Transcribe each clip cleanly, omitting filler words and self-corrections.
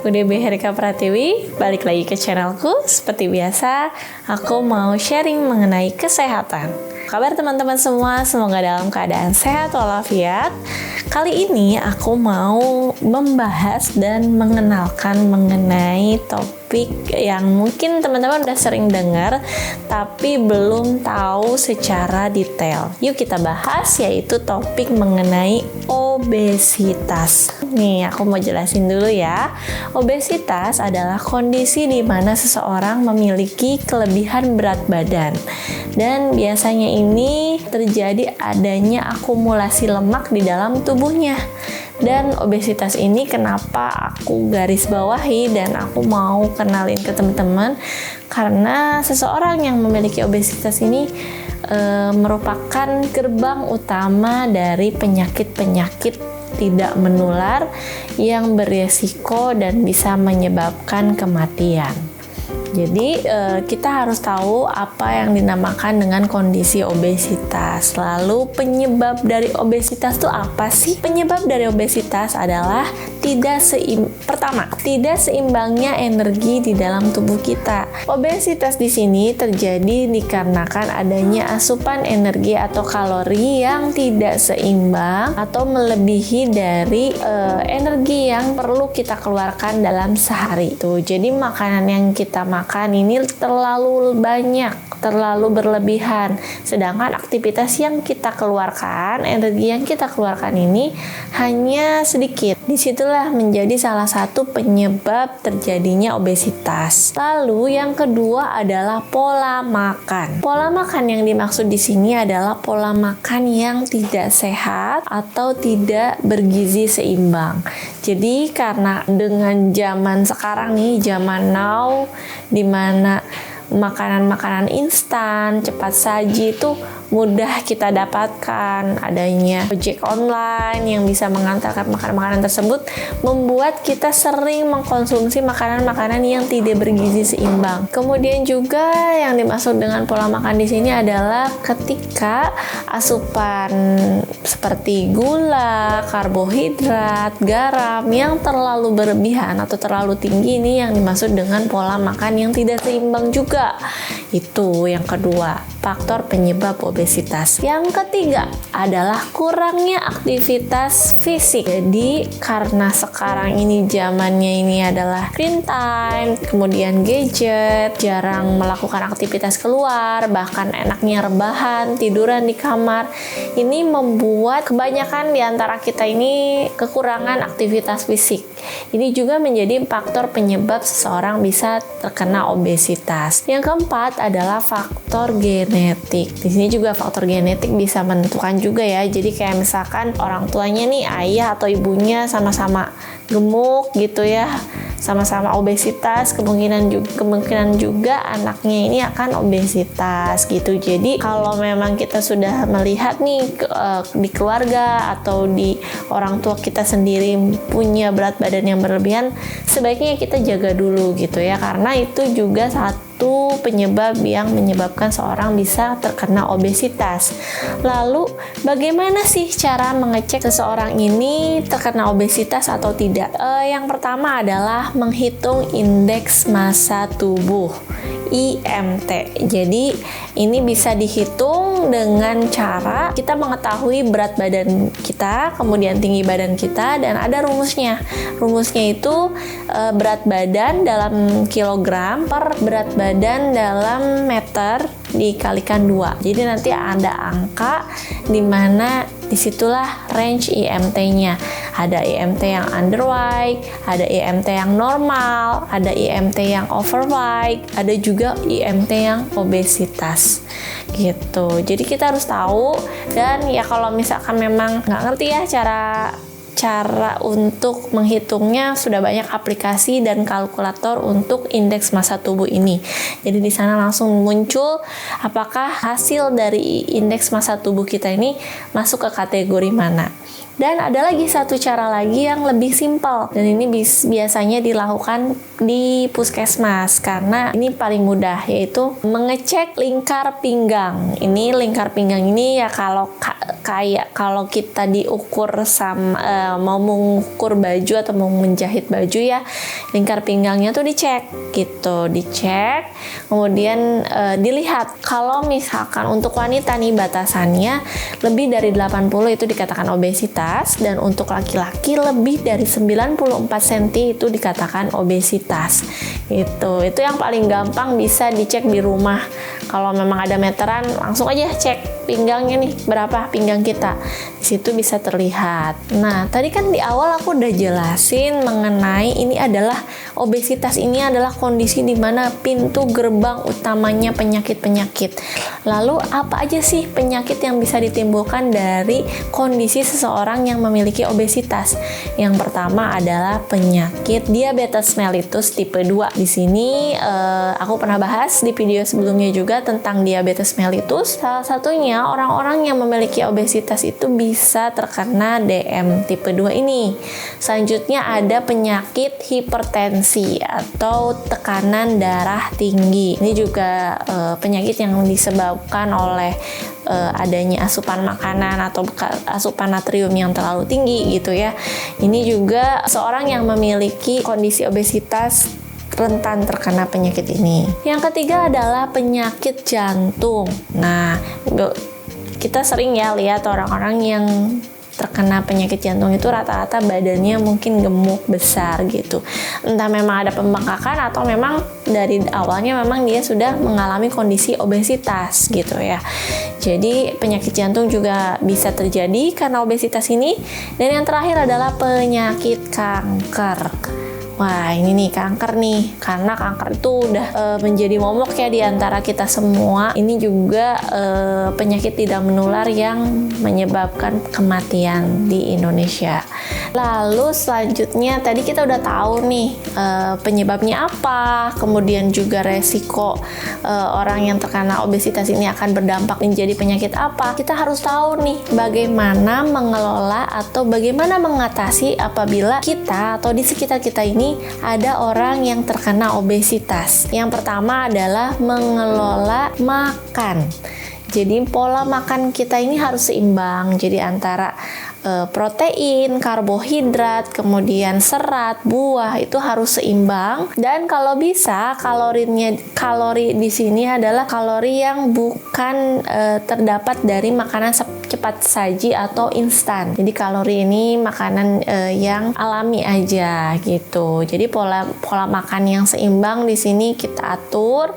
aku Debbie Herika Pratiwi, balik lagi ke channelku. Seperti biasa, aku mau sharing mengenai kesehatan. Kabar teman-teman semua, semoga dalam keadaan sehat walafiat. Kali ini aku mau membahas dan mengenalkan mengenai topik yang mungkin teman-teman udah sering dengar tapi belum tahu secara detail. Yuk kita bahas, yaitu topik mengenai obesitas. Nih, aku mau jelasin dulu ya. Obesitas adalah kondisi di mana seseorang memiliki kelebihan berat badan. Dan biasanya ini terjadi adanya akumulasi lemak di dalam tubuhnya. Dan obesitas ini kenapa aku garis bawahi dan aku mau kenalin ke teman-teman, karena seseorang yang memiliki obesitas ini merupakan gerbang utama dari penyakit-penyakit tidak menular yang beresiko dan bisa menyebabkan kematian. Jadi kita harus tahu apa yang dinamakan dengan kondisi obesitas. Lalu penyebab dari obesitas itu apa sih? Penyebab dari obesitas adalah tidak seimbangnya energi di dalam tubuh kita. Obesitas di sini terjadi dikarenakan adanya asupan energi atau kalori yang tidak seimbang atau melebihi dari energi yang perlu kita keluarkan dalam sehari. Tuh, jadi makanan yang kita makan ini terlalu banyak, terlalu berlebihan. Sedangkan aktivitas yang kita keluarkan, energi yang kita keluarkan ini hanya sedikit. Disitulah menjadi salah satu penyebab terjadinya obesitas. Lalu yang kedua adalah pola makan. Pola makan yang dimaksud di sini adalah pola makan yang tidak sehat atau tidak bergizi seimbang. Jadi karena dengan zaman sekarang nih, zaman now, di mana makanan-makanan instan, cepat saji itu mudah kita dapatkan, adanya ojek online yang bisa mengantarkan makanan-makanan tersebut membuat kita sering mengkonsumsi makanan-makanan yang tidak bergizi seimbang. Kemudian juga yang dimaksud dengan pola makan di sini adalah ketika asupan seperti gula, karbohidrat, garam yang terlalu berlebihan atau terlalu tinggi, ini yang dimaksud dengan pola makan yang tidak seimbang juga. Itu yang kedua, faktor penyebab obesitas. Yang ketiga adalah kurangnya aktivitas fisik. Jadi karena sekarang ini zamannya ini adalah screen time, kemudian gadget, jarang melakukan aktivitas keluar, bahkan enaknya rebahan, tiduran di kamar. Ini membuat kebanyakan di antara kita ini kekurangan aktivitas fisik. Ini juga menjadi faktor penyebab seseorang bisa terkena obesitas. Yang keempat adalah faktor genetik. Di sini juga faktor genetik bisa menentukan juga ya. Jadi kayak misalkan orang tuanya nih, ayah atau ibunya sama-sama gemuk gitu ya, sama-sama obesitas, kemungkinan juga anaknya ini akan obesitas gitu. Jadi kalau memang kita sudah melihat nih di keluarga atau di orang tua kita sendiri punya berat badan yang berlebihan, sebaiknya kita jaga dulu gitu ya, karena itu juga satu penyebab yang menyebabkan seorang bisa terkena obesitas. Lalu bagaimana sih cara mengecek seseorang ini terkena obesitas atau tidak? Yang pertama adalah menghitung indeks massa tubuh, IMT. Jadi ini bisa dihitung dengan cara kita mengetahui berat badan kita, kemudian tinggi badan kita, dan ada rumusnya. Rumusnya itu berat badan dalam kilogram per berat badan dalam meter dikalikan 2. Jadi nanti ada angka di mana disitulah range IMT-nya. Ada IMT yang underweight, ada IMT yang normal, ada IMT yang overweight, ada juga IMT yang obesitas gitu. Jadi kita harus tahu, dan ya kalau misalkan memang nggak ngerti ya cara untuk menghitungnya, sudah banyak aplikasi dan kalkulator untuk indeks massa tubuh ini. Jadi di sana langsung muncul apakah hasil dari indeks massa tubuh kita ini masuk ke kategori mana. Dan ada lagi satu cara lagi yang lebih simpel, dan ini biasanya dilakukan di puskesmas karena ini paling mudah, yaitu mengecek lingkar pinggang. Ini lingkar pinggang ini ya kalau kita diukur sama mau mengukur baju atau mau menjahit baju ya, lingkar pinggangnya tuh dicek gitu, kemudian dilihat. Kalau misalkan untuk wanita nih batasannya lebih dari 80 itu dikatakan obesitas, dan untuk laki-laki lebih dari 94 cm itu dikatakan obesitas. Itu yang paling gampang bisa dicek di rumah. Kalau memang ada meteran, langsung aja cek pinggangnya nih, berapa pinggang kita. Di situ bisa terlihat. Nah, tadi kan di awal aku udah jelasin mengenai ini adalah obesitas, ini adalah kondisi di mana pintu gerbang utamanya penyakit-penyakit. Lalu apa aja sih penyakit yang bisa ditimbulkan dari kondisi seseorang yang memiliki obesitas? Yang pertama adalah penyakit diabetes mellitus tipe 2. Di sini aku pernah bahas di video sebelumnya juga tentang diabetes mellitus. Salah satunya orang-orang yang memiliki obesitas itu bisa terkena DM tipe 2 ini. Selanjutnya ada penyakit hipertensi atau tekanan darah tinggi. Ini juga penyakit yang disebabkan oleh adanya asupan makanan atau asupan natrium yang terlalu tinggi gitu ya. Ini juga seorang yang memiliki kondisi obesitas rentan terkena penyakit ini. Yang ketiga adalah penyakit jantung. Nah, kita sering ya lihat orang-orang yang terkena penyakit jantung itu rata-rata badannya mungkin gemuk, besar gitu. Entah memang ada pembengkakan atau memang dari awalnya memang dia sudah mengalami kondisi obesitas gitu ya. Jadi penyakit jantung juga bisa terjadi karena obesitas ini. Dan yang terakhir adalah penyakit kanker. Wah, ini nih kanker nih, karena kanker itu udah menjadi momok ya di antara kita semua. Ini juga penyakit tidak menular yang menyebabkan kematian di Indonesia. Lalu selanjutnya tadi kita udah tahu nih penyebabnya apa, kemudian juga resiko orang yang terkena obesitas ini akan berdampak menjadi penyakit apa. Kita harus tahu nih bagaimana mengelola atau bagaimana mengatasi apabila kita atau di sekitar kita ini ada orang yang terkena obesitas. Yang pertama adalah mengelola makan. Jadi pola makan kita ini harus seimbang. Jadi antara protein, karbohidrat, kemudian serat, buah itu harus seimbang. Dan kalau bisa kalori di sini adalah kalori yang bukan terdapat dari makanan cepat saji atau instan. Jadi kalori ini makanan yang alami aja gitu. Jadi pola makan yang seimbang di sini kita atur.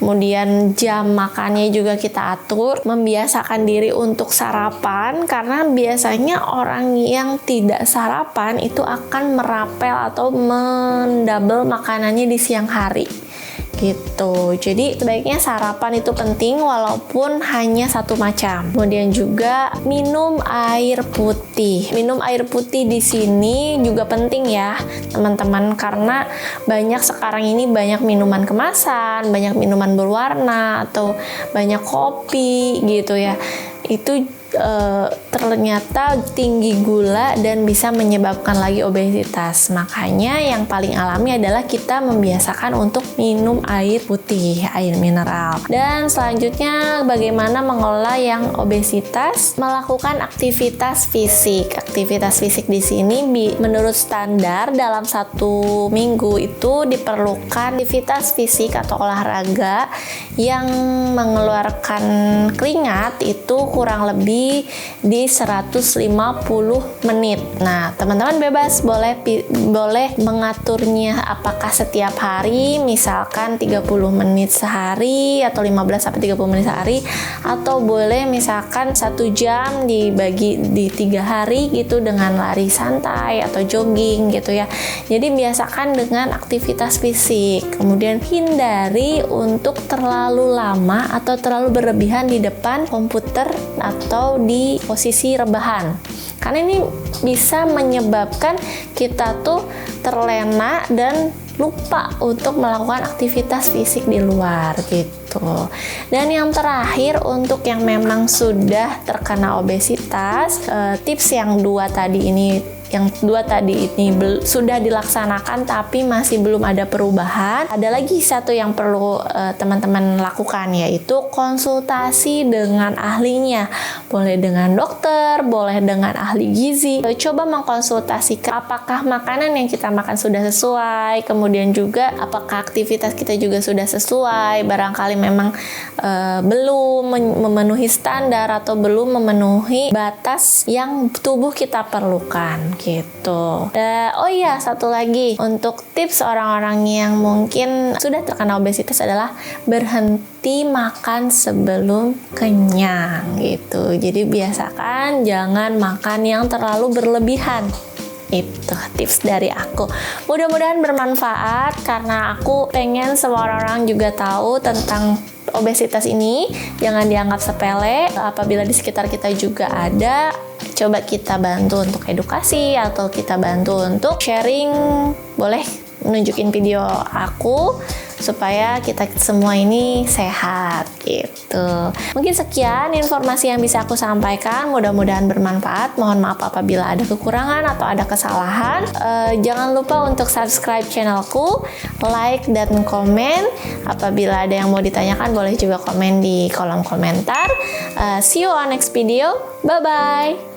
Kemudian jam makannya juga kita atur. Membiasakan diri untuk sarapan, karena biasanya orang yang tidak sarapan itu akan merapel atau mendouble makanannya di siang hari gitu. Jadi sebaiknya sarapan itu penting walaupun hanya satu macam. Kemudian juga minum air putih. Minum air putih di sini juga penting ya teman-teman, karena banyak sekarang ini banyak minuman kemasan, banyak minuman berwarna atau banyak kopi gitu ya. Itu ternyata tinggi gula dan bisa menyebabkan lagi obesitas. Makanya yang paling alami adalah kita membiasakan untuk minum air putih, air mineral. Dan selanjutnya bagaimana mengelola yang obesitas? Melakukan aktivitas fisik. Aktivitas fisik di sini menurut standar dalam 1 minggu itu diperlukan aktivitas fisik atau olahraga yang mengeluarkan keringat itu kurang lebih di 150 menit. Nah, teman-teman bebas boleh mengaturnya apakah setiap hari, misalkan 30 menit sehari atau 15 sampai 30 menit sehari, atau boleh misalkan 1 jam dibagi di 3 hari gitu dengan lari santai atau jogging gitu ya. Jadi biasakan dengan aktivitas fisik. Kemudian hindari untuk terlalu lama atau terlalu berlebihan di depan komputer atau di posisi rebahan, karena ini bisa menyebabkan kita tuh terlena dan lupa untuk melakukan aktivitas fisik di luar gitu. Dan yang terakhir, untuk yang memang sudah terkena obesitas, tips yang dua tadi ini sudah dilaksanakan tapi masih belum ada perubahan. Ada lagi satu yang perlu teman-teman lakukan, yaitu konsultasi dengan ahlinya. Boleh dengan dokter, boleh dengan ahli gizi. Coba mengkonsultasikan apakah makanan yang kita makan sudah sesuai, kemudian juga apakah aktivitas kita juga sudah sesuai. Barangkali memang belum memenuhi standar atau belum memenuhi batas yang tubuh kita perlukan gitu. Oh iya, satu lagi untuk tips orang-orang yang mungkin sudah terkena obesitas adalah berhenti makan sebelum kenyang gitu. Jadi biasakan jangan makan yang terlalu berlebihan. Itu tips dari aku. Mudah-mudahan bermanfaat, karena aku pengen semua orang juga tahu tentang obesitas ini. Jangan dianggap sepele. Apabila di sekitar kita juga ada, coba kita bantu untuk edukasi atau kita bantu untuk sharing. Boleh nunjukin video aku supaya kita semua ini sehat gitu. Mungkin sekian informasi yang bisa aku sampaikan, mudah-mudahan bermanfaat. Mohon maaf apabila ada kekurangan atau ada kesalahan. Jangan lupa untuk subscribe channelku, like dan komen. Apabila ada yang mau ditanyakan, boleh juga komen di kolom komentar. See you on next video. Bye bye.